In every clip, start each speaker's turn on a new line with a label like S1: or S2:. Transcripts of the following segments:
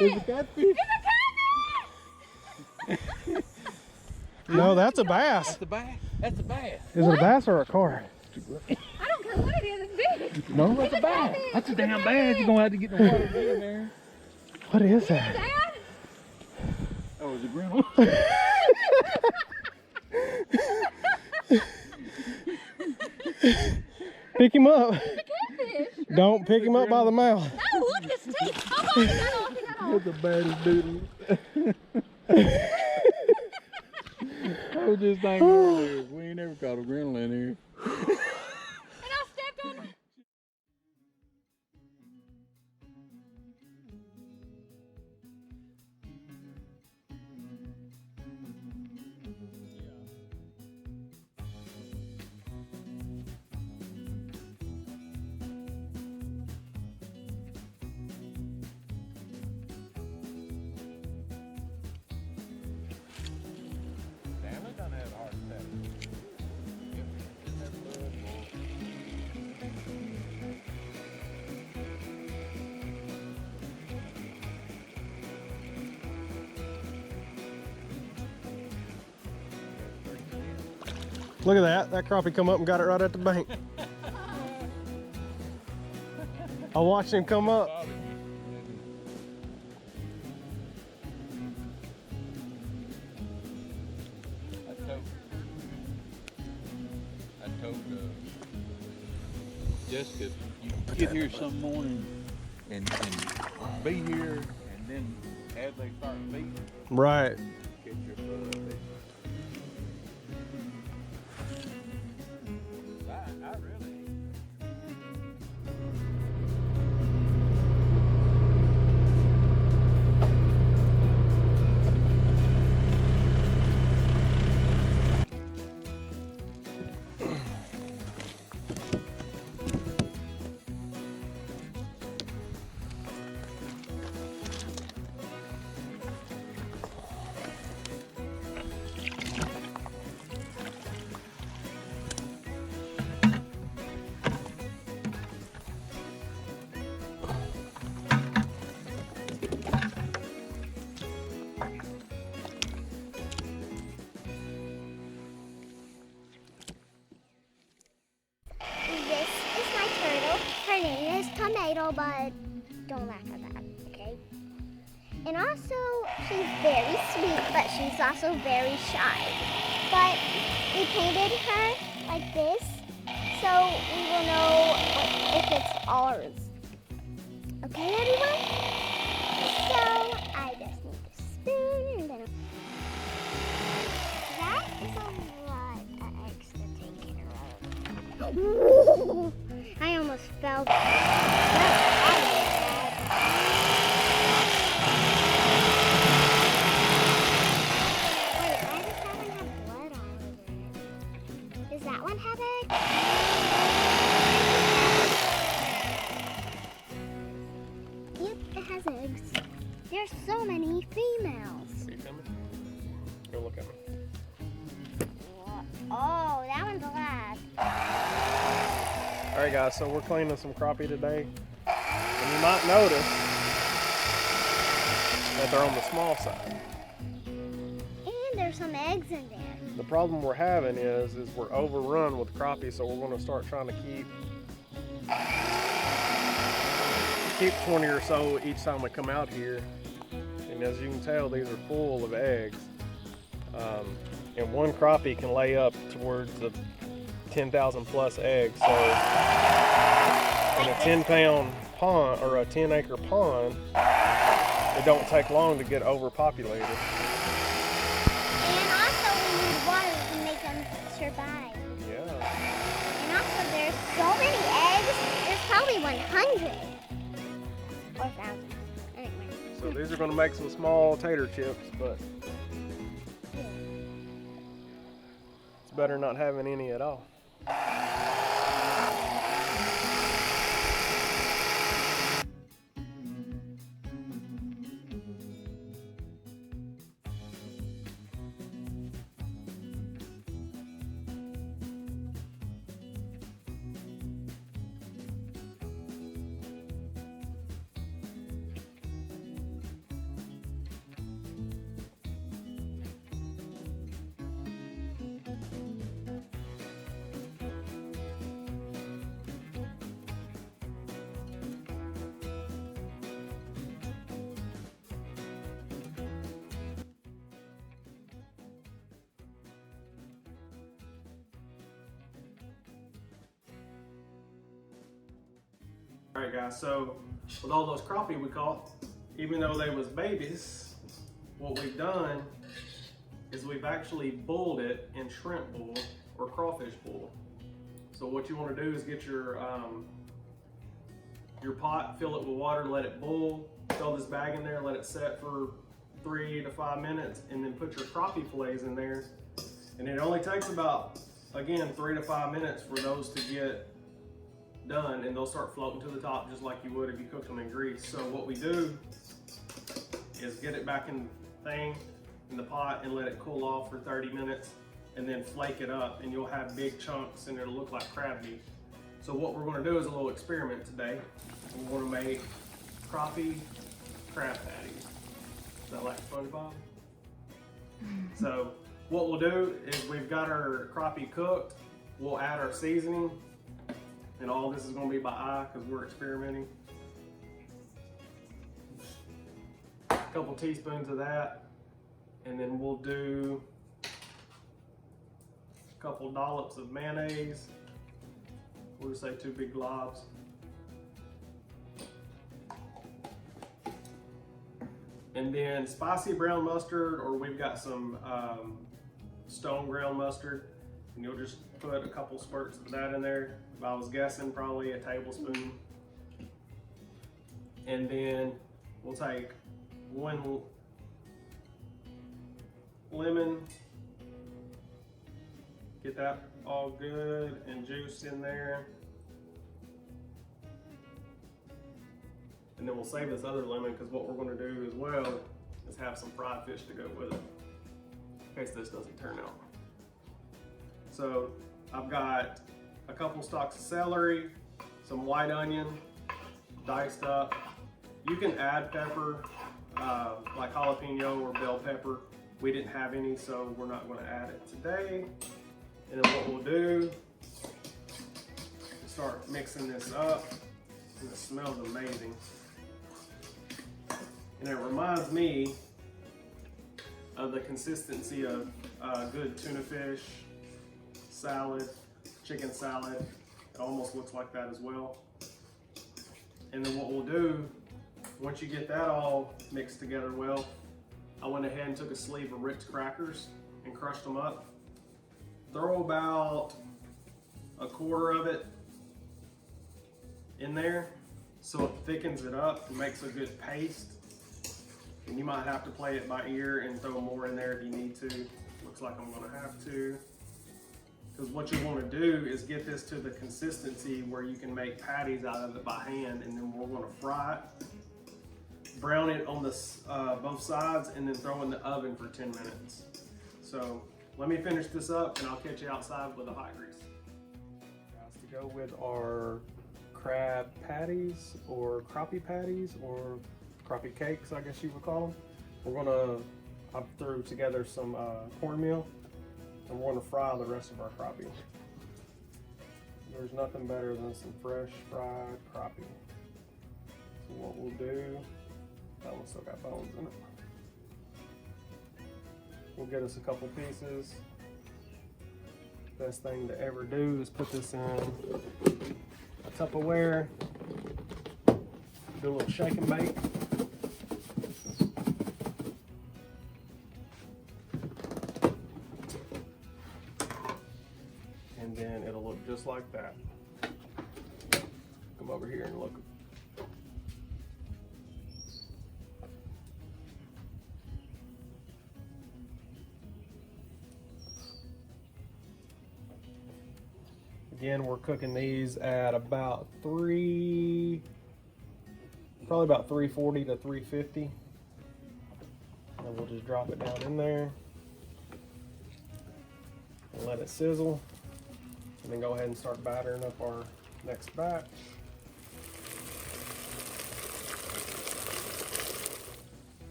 S1: It's a catfish.
S2: No, that's a bass.
S1: That's a bass. That's a bass.
S2: Is it a bass or a carp?
S3: I don't care what it is, it's big.
S1: No, that's a bass. That's a damn bass. You're gonna have to get the water in there.
S2: What is that?
S3: Dad?
S1: Oh, it's a grandma.
S2: Pick him up.
S3: It's a catfish.
S2: Don't pick him up by the mouth.
S3: No, look, his teeth. Oh, he got off, he got off.
S1: That's the baddest doodle. I was just thinking earlier, we ain't never caught a grandma in here.
S3: And I stepped on him.
S1: Damn, it done had a heart attack.
S2: Look at that. That crappie come up and got it right at the bank. I watched him come up.
S1: I told Jessica, you get here some morning and be here, and then as they start feeding,
S2: Right.
S1: get your foot. I really.
S4: This is my turtle. Her name is Tomato, but don't laugh at that, okay? And also, she's very sweet, but she's also very shy. But we painted her like this, so we will know if it's ours. Okay, everyone? So, I just need a spoon and then that is a lot of eggs to take in a row. I almost fell. Wait, why does that one have blood all over it? Does that one have eggs? Yep, it has eggs. There's so many females.
S2: Are you coming? Go look at me.
S4: Oh, that one's alive.
S2: Alright guys, so we're cleaning some crappie today. And you might notice that they're on the small side.
S4: And there's some eggs in there.
S2: The problem we're having is we're overrun with crappie, so we're going to start trying to keep 20 or so each time we come out here. And as you can tell, these are full of eggs. And one crappie can lay up towards the 10,000 plus eggs. So in a 10-pound pond or a 10-acre pond, it don't take long to get overpopulated.
S4: And also we need water to make them survive.
S2: Yeah.
S4: And also there's so many eggs, there's probably 100. Or 1,000. Anyway.
S2: So these are going to make some small tater chips, but it's better not having any at all. All right, guys, so with all those crappie we caught, even though they was babies, what we've done is we've actually bulled it in shrimp bowl or crawfish bowl. So what you want to do is get your pot, fill it with water, let it boil, throw this bag in there, let it set for 3 to 5 minutes, and then put your crappie fillets in there. And it only takes about, again, 3 to 5 minutes for those to get done, and they'll start floating to the top just like you would if you cooked them in grease. So what we do is get it back in the pot and let it cool off for 30 minutes, and then flake it up, and you'll have big chunks and it'll look like crab meat. So what we're going to do is a little experiment today. We're going to make crappie crab patties. Is that like SpongeBob? So what we'll do is we've got our crappie cooked. We'll add our seasoning, and all this is going to be by eye because we're experimenting. A couple teaspoons of that, and then we'll do a couple dollops of mayonnaise. We'll just say 2 big globs. And then spicy brown mustard, or we've got some stone ground mustard, and you'll just put a couple squirts of that in there. If I was guessing, probably a tablespoon. And then we'll take 1 lemon, get that all good and juiced in there. And then we'll save this other lemon because what we're going to do as well is have some fried fish to go with it, in case this doesn't turn out. So I've got a couple stalks of celery, some white onion, diced up. You can add pepper, like jalapeno or bell pepper. We didn't have any, so we're not going to add it today. And then what we'll do is start mixing this up, and it smells amazing. And it reminds me of the consistency of good tuna fish salad, chicken salad. It almost looks like that as well. And then what we'll do, once you get that all mixed together well, I went ahead and took a sleeve of Ritz crackers and crushed them up. Throw about 1/4 of it in there so it thickens it up and makes a good paste. And you might have to play it by ear and throw more in there if you need to. Looks like I'm gonna have to. Because what you want to do is get this to the consistency where you can make patties out of it by hand, and then we're going to fry it, brown it on the both sides, and then throw in the oven for 10 minutes. So let me finish this up, and I'll catch you outside with the hot grease. Guys, to go with our crab patties or crappie patties or crappie cakes, I guess you would call them. I threw together some cornmeal, and we're going to fry the rest of our crappie. There's nothing better than some fresh fried crappie. So what we'll do, that one still got bones in it. We'll get us a couple pieces. Best thing to ever do is put this in a Tupperware, do a little shake and bake. And then it'll look just like that. Come over here and look. Again, we're cooking these at about probably about 340 to 350. And we'll just drop it down in there and let it sizzle. And then go ahead and start battering up our next batch.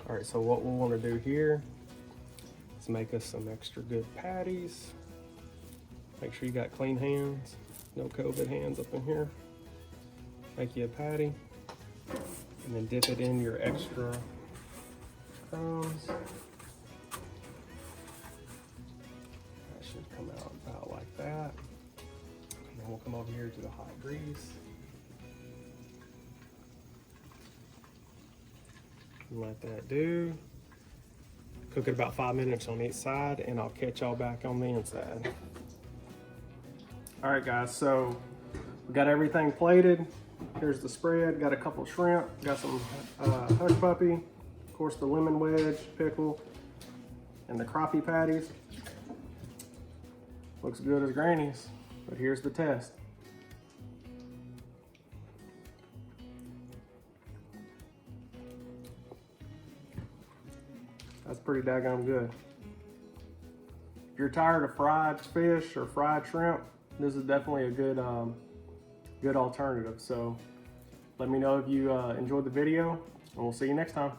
S2: All right, so what we'll want to do here is make us some extra good patties. Make sure you got clean hands, no COVID hands up in here. Make you a patty, and then dip it in your extra crumbs. That should come out about like that. over here to the hot grease. Let that do. Cook it about 5 minutes on each side, and I'll catch y'all back on the inside. All right, guys, so we got everything plated. Here's the spread. Got a couple shrimp. Got some hush puppy. Of course, the lemon wedge, pickle, and the crappie patties. Looks good as Granny's, but here's the test. That's pretty daggone good. If you're tired of fried fish or fried shrimp, this is definitely a good good alternative. So let me know if you enjoyed the video, and we'll see you next time.